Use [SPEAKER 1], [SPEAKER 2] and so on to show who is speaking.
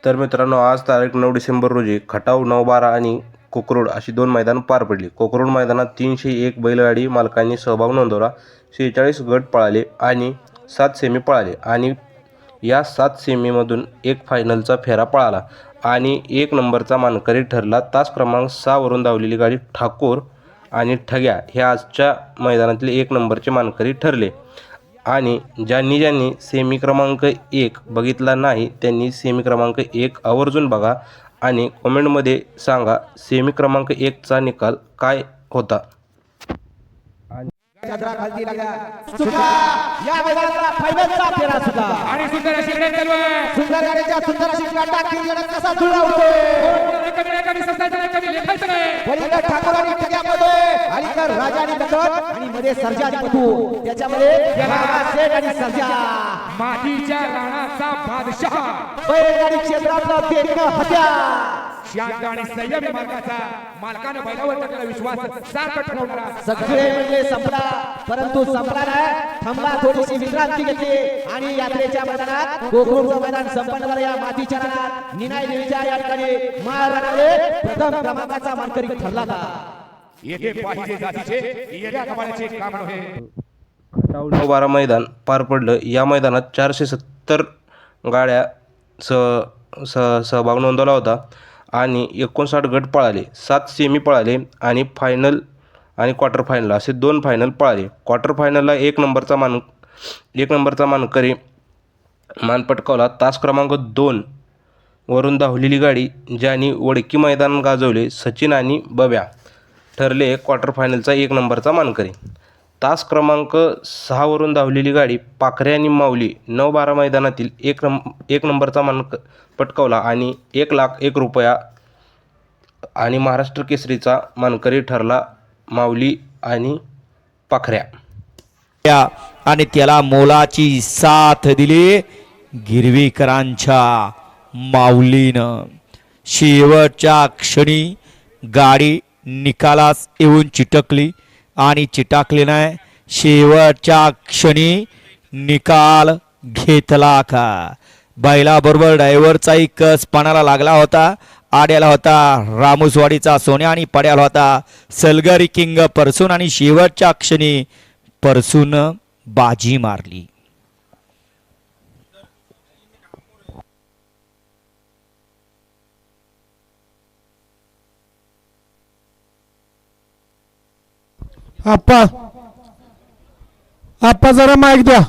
[SPEAKER 1] तर मित्रांनो, आज तारीख 9 डिसेंबर रोजी खटाव 9-12 आणि कोकरूड अशी दोन मैदान पार पडली. कोकरूड मैदानात 301 बैलगाडी मालकांनी सहभाग नोंदवला. 46 गट पळाले आणि 7 सेमी पळाले आणि या 7 सेमीमधून एक फायनलचा फेरा पळाला आणि 1 नंबरचा मानकरी ठरला. तास क्रमांक 6 वरून धावलेली गाडी ठाकूर आणि ठग्या हे आजच्या मैदानातले 1 नंबरचे मानकरी ठरले. आणि ज्यांनी सेमी क्रमांक 1 बघितला नाही त्यांनी सेमी क्रमांक 1 आवर्जून बघा आणि कमेंटमध्ये सांगा सेमी क्रमांक 1चा निकाल काय होता.
[SPEAKER 2] या मैदानाला फायनलचा फेरा सुद्धा
[SPEAKER 3] आणि सुंदर अशी लढत चालू आहे.
[SPEAKER 2] सुंदर गाडीच्या सुंदर अशी टाकी लढत कसा जुळला होतो.
[SPEAKER 3] कमी लेखायचं नाही.
[SPEAKER 2] वरील ठाकूर आणि ठग्यामध्ये अलीकर राजा आणि दखन आणि मध्ये सर्जा आणि मधू त्याच्यामध्ये सेठ आणि सर्जा
[SPEAKER 3] मातीच्या राणाचा बादशाह
[SPEAKER 2] बैलगाडी क्षेत्रातला देणं हत्या
[SPEAKER 3] शांत आणि संयमी मार्गाचा मालकाने बैलावर टाकलेला विश्वास सार्थ ठरवणारा
[SPEAKER 2] सगळे म्हणजे संपला परंतु संपला नाही थांबला थोडीशी विश्रांती घेतली आणि यात्रेच्या मैदानात कोकरूडचं मैदान संपन्न झालं. या मातीच्या रानात निनाय देवीच्या या ठिकाणी महाराणाने प्रथम क्रमांकाचा मानकरी ठरला होता.
[SPEAKER 3] येथे पाहिजे जातीचे येड्या कमाण्याचे काम नव्हे.
[SPEAKER 1] खटाव 9-12 मैदान पार पडलं. या मैदानात 470 गाड्या सहभाग नोंदवला होता आणि 59 गट पळाले, 7 सेमी पळाले आणि फायनल आणि क्वार्टर फायनल असे 2 फायनल पळाले. क्वार्टर फायनलला 1 नंबरचा मानकरी मान पटकावला. तास क्रमांक 2 वरून धावलेली गाडी ज्यांनी वडकी मैदान गाजवले सचिन आणि बब्या ठरले क्वार्टर फायनलचा 1 नंबरचा मानकरी. तास क्रमांक 6 वरून धावलेली गाडी पाखरे आणि माऊली 9-12 मैदानातील 1 नंबरचा मानक पटकावला आणि 1,01,000 रुपया आणि महाराष्ट्र केसरीचा मानकरी ठरला माऊली आणि पाखऱ्या.
[SPEAKER 4] आणि त्याला मोलाची साथ दिली गिरवीकरांच्या माऊलीनं. शेवटच्या क्षणी गाडी निकालास येऊन चिटकली आणि चिटकली नाही. शेवटच्या क्षणी निकाल घेतला का बैलाबरोबर ड्रायव्हरचाही कस पाण्याला लागला होता. आड्याला होता रामुसवाडीचा सोन्या आणि पड्याला होता सलगरी किंग परसून आणि शेवटच्या क्षणी परसून बाजी मारली.
[SPEAKER 5] आप्पा जरा माईक द्या.